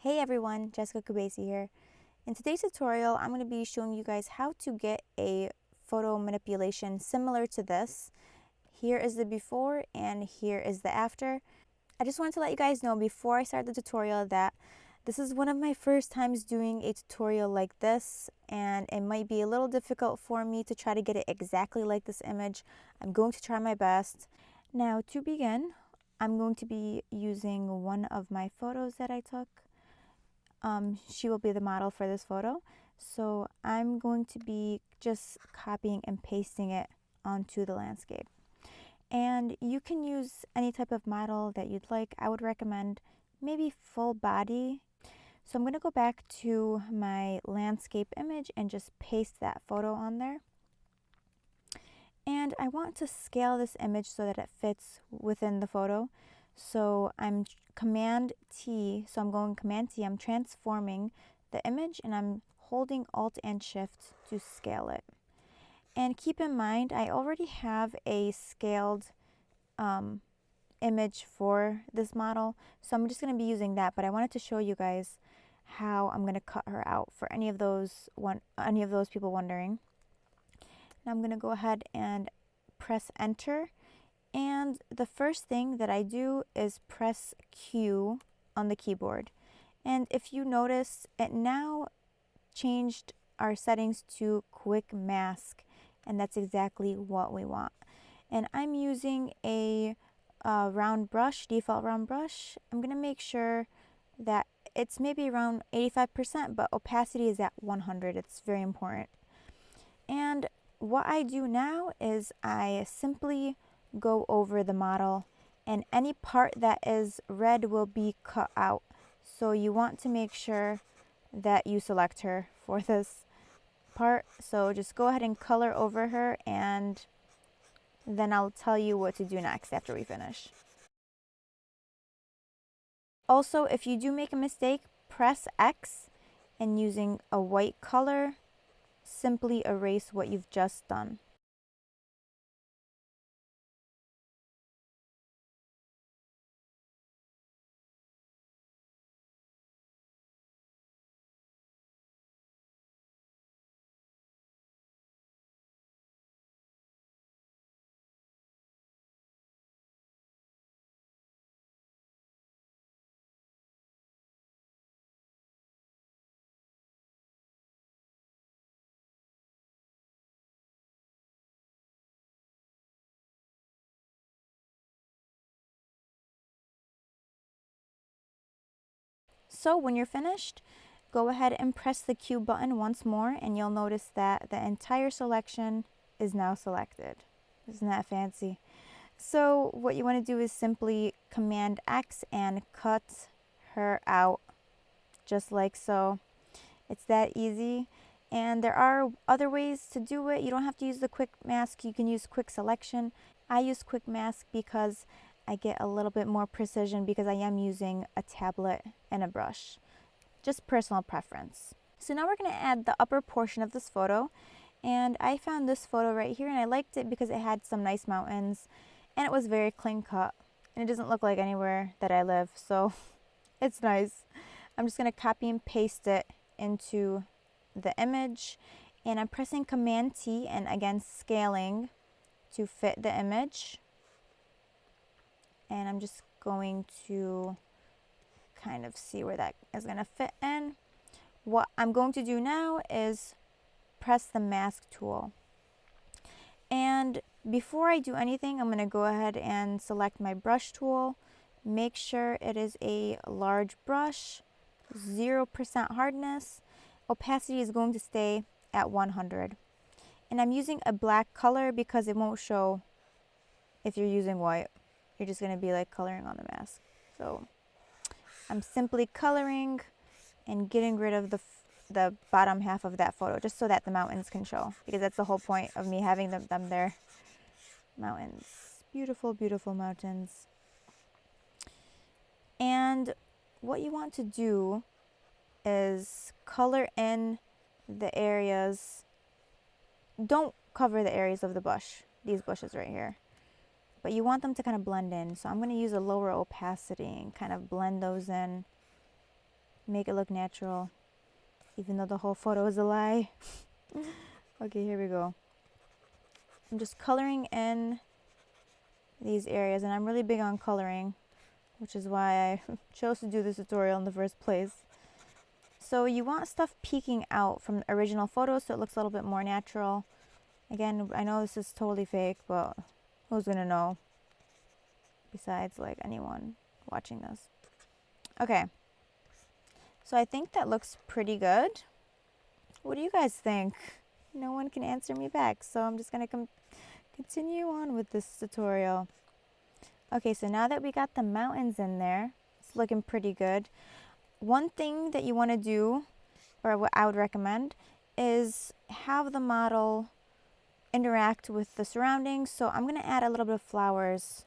Hey everyone, Jessica Kubasi here. In today's tutorial, I'm going to be showing you guys how to get a photo manipulation similar to this. Here is the before and here is the after. I just wanted to let you guys know before I start the tutorial that this is one of my first times doing a tutorial like this, and it might be a little difficult for me to try to get it exactly like this image. I'm going to try my best. Now to begin, I'm going to be using one of my photos that I took. She will be the model for this photo. So I'm going to be just copying and pasting it onto the landscape. And you can use any type of model that you'd like. I would recommend maybe full body. So I'm going to go back to my landscape image and just paste that photo on there. And I want to scale this image so that it fits within the photo. So I'm Command T, so I'm going Command T, I'm transforming the image and I'm holding Alt and Shift to scale it. And keep in mind, I already have a scaled image for this model, so I'm just going to be using that, but I wanted to show you guys how I'm going to cut her out for any of those people wondering. Now I'm going to go ahead and press enter. And the first thing that I do is press Q on the keyboard. And if you notice, it now changed our settings to quick mask. And that's exactly what we want. And I'm using a round brush, default round brush. I'm going to make sure that it's maybe around 85%, but opacity is at 100. It's very important. And what I do now is I simply go over the model, and any part that is red will be cut out. So you want to make sure that you select her for this part. So just go ahead and color over her, and then I'll tell you what to do next after we finish. Also, if you do make a mistake, press X, and using a white color, simply erase what you've just done. So when you're finished, go ahead and press the Q button once more, and you'll notice that the entire selection is now selected. Isn't that fancy? So what you want to do is simply Command X and cut her out just like so. It's that easy. And there are other ways to do it. You don't have to use the quick mask. You can use quick selection. I use quick mask because I get a little bit more precision because I am using a tablet and a brush. Just personal preference. So now we're going to add the upper portion of this photo. And I found this photo right here, and I liked it because it had some nice mountains and it was very clean cut. And it doesn't look like anywhere that I live, so it's nice. I'm just going to copy and paste it into the image, and I'm pressing Command T and again scaling to fit the image. And I'm just going to kind of see where that is going to fit in. What I'm going to do now is press the mask tool. And before I do anything, I'm going to go ahead and select my brush tool. Make sure it is a large brush, 0% hardness. Opacity is going to stay at 100. And I'm using a black color because it won't show if you're using white. You're just going to be like coloring on the mask. So I'm simply coloring and getting rid of the bottom half of that photo just so that the mountains can show, because that's the whole point of me having them there. Mountains. Beautiful, beautiful mountains. And what you want to do is color in the areas. Don't cover the areas of the bush, these bushes right here, but you want them to kind of blend in. So I'm going to use a lower opacity and kind of blend those in make it look natural, even though the whole photo is a lie. Okay, here we go. I'm just coloring in these areas, and I'm really big on coloring, which is why I chose to do this tutorial in the first place. So you want stuff peeking out from the original photos so it looks a little bit more natural. Again, I know this is totally fake, but who's gonna know? Besides, like, anyone watching this. Okay. So I think that looks pretty good. What do you guys think? No one can answer me back, so I'm just gonna continue on with this tutorial. Okay, so now that we got the mountains in there, it's looking pretty good. One thing that you want to do, or what I would recommend, is have the model interact with the surroundings. So I'm going to add a little bit of flowers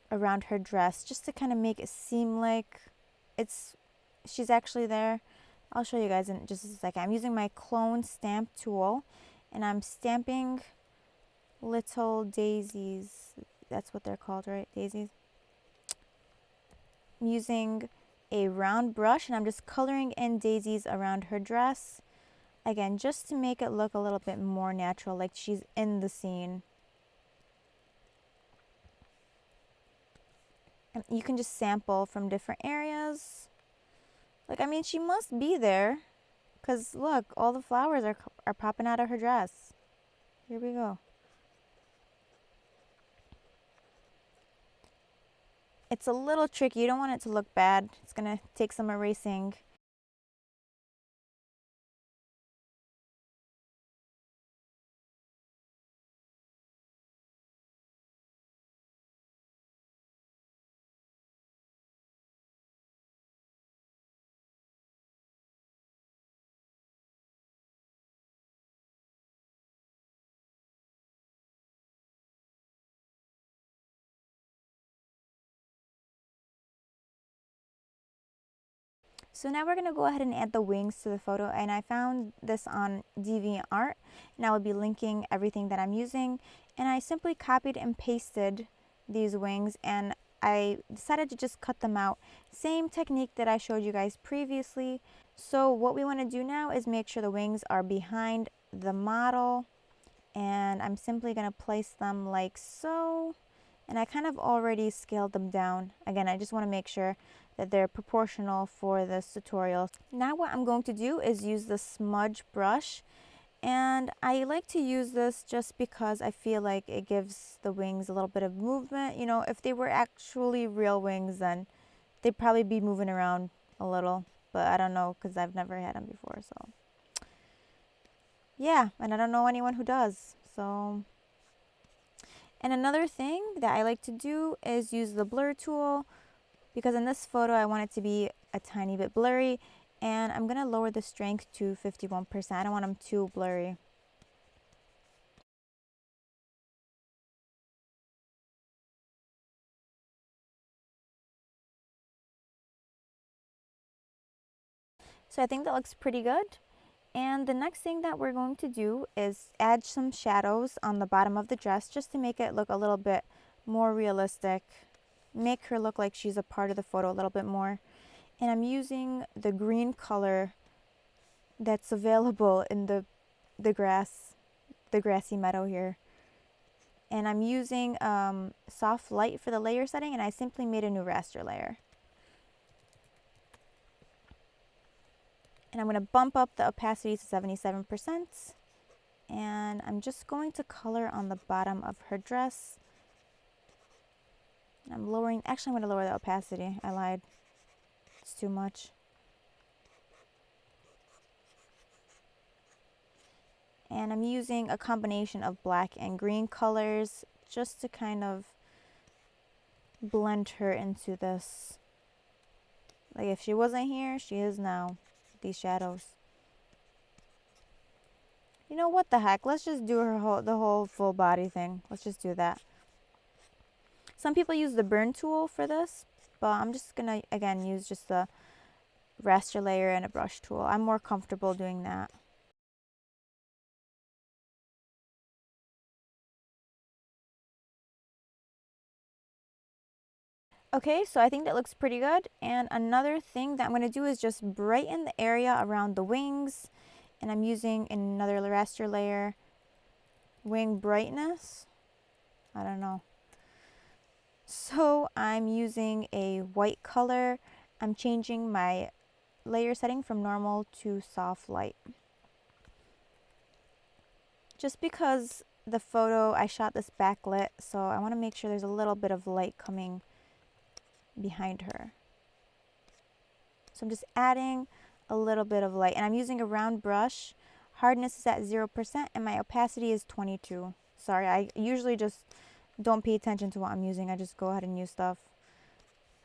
around her dress just to kind of make it seem like she's actually there. I'll show you guys in just a second. I'm using my clone stamp tool, and I'm stamping little daisies. That's what they're called, right? Daisies. I'm using a round brush, and I'm just coloring in daisies around her dress. Again, just to make it look a little bit more natural, like she's in the scene. And you can just sample from different areas. Like, I mean, she must be there, because look, all the flowers are popping out of her dress. Here we go. It's a little tricky. You don't want it to look bad. It's going to take some erasing. So now we're going to go ahead and add the wings to the photo, and I found this on DeviantArt, and I will be linking everything that I'm using. And I simply copied and pasted these wings, and I decided to just cut them out. Same technique that I showed you guys previously. So what we want to do now is make sure the wings are behind the model, and I'm simply going to place them like so. And I kind of already scaled them down. Again, I just want to make sure that they're proportional for this tutorial. Now what I'm going to do is use the smudge brush, and I like to use this just because I feel like it gives the wings a little bit of movement. You know, if they were actually real wings, then they'd probably be moving around a little, but I don't know because I've never had them before. So yeah, and I don't know anyone who does. So, and another thing that I like to do is use the blur tool, because in this photo I want it to be a tiny bit blurry, and I'm going to lower the strength to 51%. I don't want them too blurry. So I think that looks pretty good. And the next thing that we're going to do is add some shadows on the bottom of the dress just to make it look a little bit more realistic. Make her look like she's a part of the photo a little bit more. And I'm using the green color that's available in the grassy meadow here. And I'm using soft light for the layer setting, and I simply made a new raster layer. And I'm going to bump up the opacity to 77%. And I'm just going to color on the bottom of her dress. I'm lowering, actually I'm going to lower the opacity. I lied. It's too much. And I'm using a combination of black and green colors just to kind of blend her into this. Like if she wasn't here, she is now. These shadows. You know what the heck? Let's just do the whole full body thing. Let's just do that. Some people use the burn tool for this, but I'm just gonna again use just a raster layer and a brush tool. I'm more comfortable doing that. Okay, so I think that looks pretty good. And another thing that I'm going to do is just brighten the area around the wings. And I'm using another raster layer, wing brightness. I don't know. So I'm using a white color. I'm changing my layer setting from normal to soft light. Just because the photo, I shot this backlit, so I want to make sure there's a little bit of light coming behind her. So I'm just adding a little bit of light, and I'm using a round brush. Hardness is at 0% and my opacity is 22. Sorry, I usually just don't pay attention to what I'm using. I just go ahead and use stuff.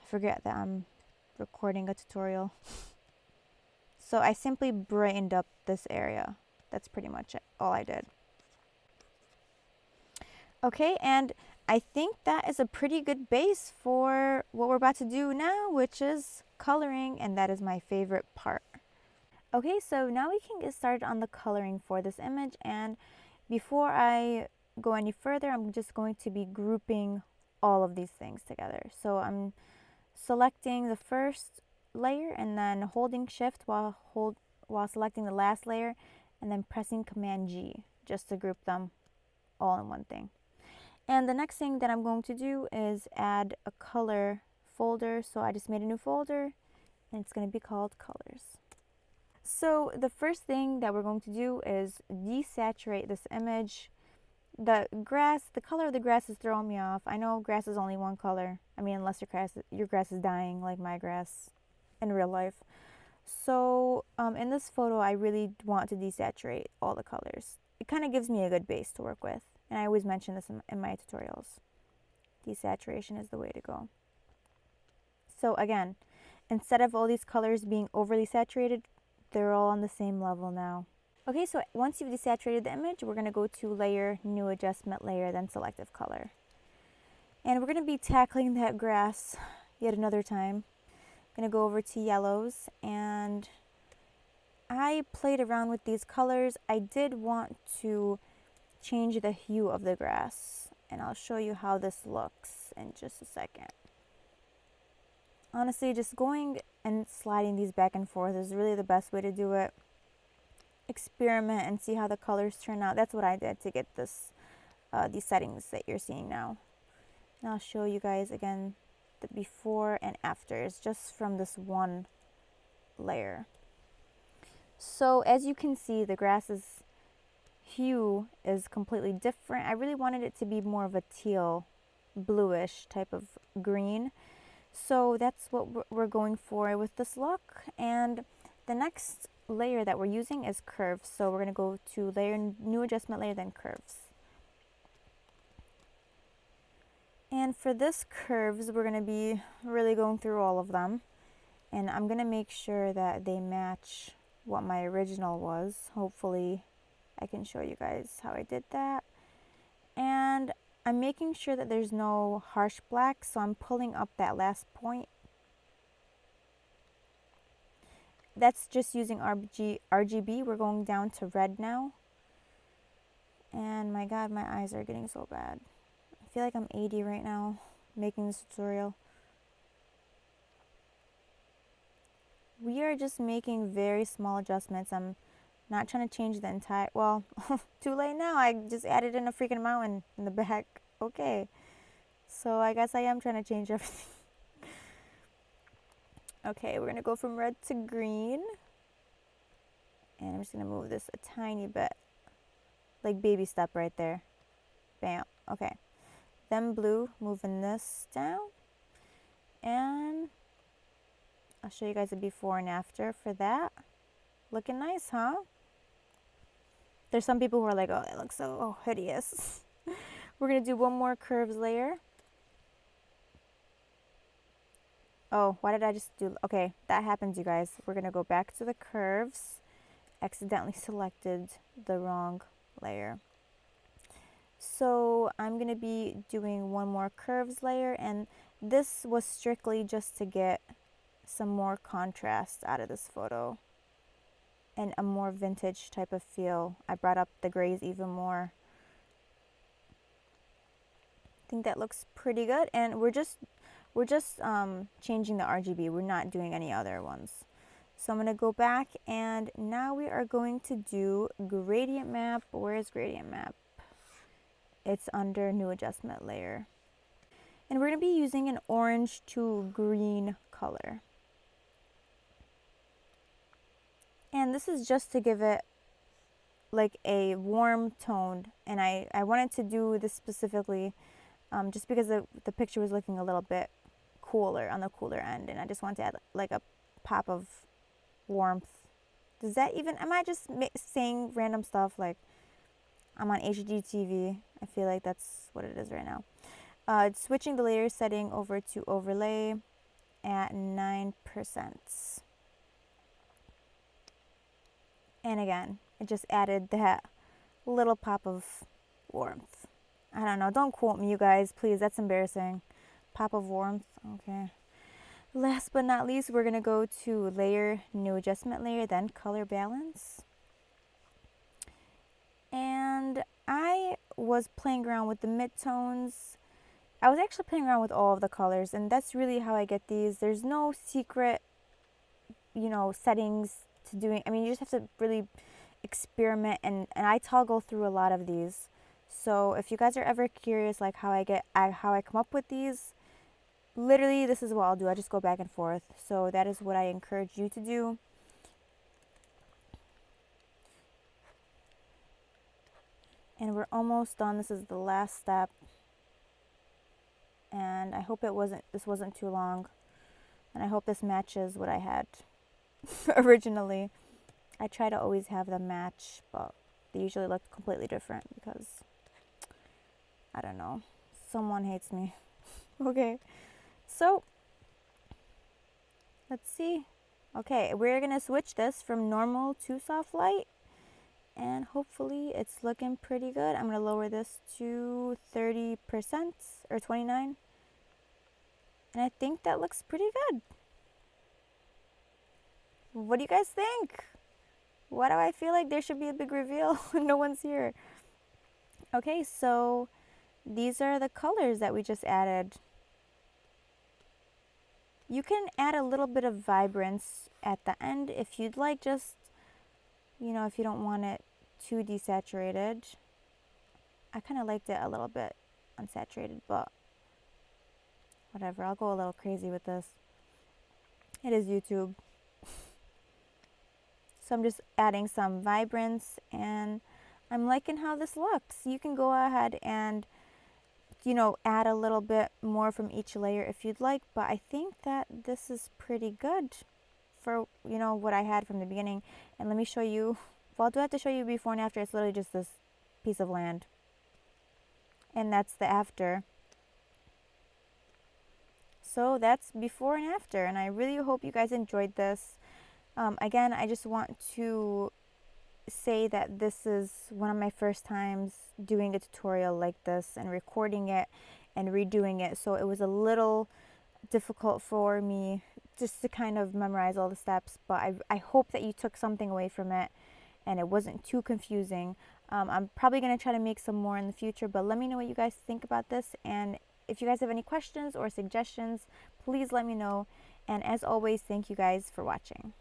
I forget that I'm recording a tutorial. So I simply brightened up this area. That's pretty much it, all I did. Okay, and I think that is a pretty good base for what we're about to do now, which is coloring, and that is my favorite part. Okay, so now we can get started on the coloring for this image, and before I go any further, I'm just going to be grouping all of these things together. So I'm selecting the first layer and then holding shift while selecting the last layer, and then pressing Command G just to group them all in one thing. And the next thing that I'm going to do is add a color folder. So I just made a new folder and it's going to be called colors. So the first thing that we're going to do is desaturate this image. The color of the grass is throwing me off. I know grass is only one color. I mean, unless your grass is dying like my grass in real life. So in this photo, I really want to desaturate all the colors. It kind of gives me a good base to work with. And I always mention this in my tutorials. Desaturation is the way to go. So again, instead of all these colors being overly saturated, they're all on the same level now. Okay, so once you've desaturated the image, we're going to go to layer, new adjustment layer, then selective color. And we're going to be tackling that grass yet another time. I'm going to go over to yellows, and I played around with these colors. I did want to change the hue of the grass, and I'll show you how this looks in just a second. Honestly, just going and sliding these back and forth is really the best way to do it. Experiment and see how the colors turn out. That's what I did to get these settings that you're seeing now. And I'll show you guys again the before and afters just from this one layer. So as you can see, the grass's hue is completely different. I really wanted it to be more of a teal, bluish type of green. So that's what we're going for with this look. And the next layer that we're using is curves. So we're going to go to layer, new adjustment layer, then curves. And for this curves, we're going to be really going through all of them. And I'm going to make sure that they match what my original was. Hopefully I can show you guys how I did that. And I'm making sure that there's no harsh black, so I'm pulling up that last point. That's just using RGB. We're going down to red now. And my God, my eyes are getting so bad. I feel like I'm 80 right now making this tutorial. We are just making very small adjustments. I'm not trying to change the entire, well, too late now. I just added in a freaking mountain in the back. Okay. So I guess I am trying to change everything. Okay, we're going to go from red to green. And I'm just going to move this a tiny bit. Like baby step right there. Bam. Okay. Then blue, moving this down. And I'll show you guys a before and after for that. Looking nice, huh? There's some people who are like, oh, that looks so hideous. We're going to do one more curves layer. Oh, why did I just do... Okay, that happens, you guys. We're going to go back to the curves. Accidentally selected the wrong layer. So I'm going to be doing one more curves layer, and this was strictly just to get some more contrast out of this photo and a more vintage type of feel. I brought up the grays even more. I think that looks pretty good, and we're just We're just changing the RGB. We're not doing any other ones. So I'm going to go back, and now we are going to do gradient map. Where is gradient map? It's under new adjustment layer. And we're going to be using an orange to green color. And this is just to give it like a warm tone. And I wanted to do this specifically just because the picture was looking a little bit cooler, on the cooler end. And I just wanted to add like a pop of warmth. Does that even, am I just saying random stuff like I'm on HGTV? I feel like that's what it is right now. Switching the layer setting over to overlay at 9%. And again, it just added that little pop of warmth. I don't know, don't quote me, you guys, please, that's embarrassing. Pop of warmth, okay. Last but not least, we're gonna go to layer, new adjustment layer, then color balance. And I was playing around with the midtones. I was actually playing around with all of the colors, and that's really how I get these. There's no secret, settings to doing. I mean, you just have to really experiment, and I toggle through a lot of these. So if you guys are ever curious, like how I come up with these, literally this is what I'll do. I just go back and forth. So that is what I encourage you to do. And we're almost done. This is the last step. And I hope this wasn't too long. And I hope this matches what I had originally. I try to always have them match, but they usually look completely different because, I don't know, someone hates me. Okay, so let's see. Okay, we're gonna switch this from normal to soft light, and hopefully it's looking pretty good. I'm gonna lower this to 30% or 29, and I think that looks pretty good. What do you guys think? Why do I feel like there should be a big reveal? No one's here. Okay, so these are the colors that we just added. You can add a little bit of vibrance at the end if you'd like, just, if you don't want it too desaturated. I kind of liked it a little bit unsaturated, but whatever. I'll go a little crazy with this. It is YouTube. So I'm just adding some vibrance, and I'm liking how this looks. You can go ahead and, add a little bit more from each layer if you'd like, but I think that this is pretty good for, what I had from the beginning. And let me show you, well, do I have to show you before and after? It's literally just this piece of land. And that's the after. So that's before and after, and I really hope you guys enjoyed this. Again, I just want to say that this is one of my first times doing a tutorial like this and recording it and redoing it, so it was a little difficult for me just to kind of memorize all the steps, but I hope that you took something away from it and it wasn't too confusing. I'm probably going to try to make some more in the future, but let me know what you guys think about this, and if you guys have any questions or suggestions, please let me know. And as always, thank you guys for watching.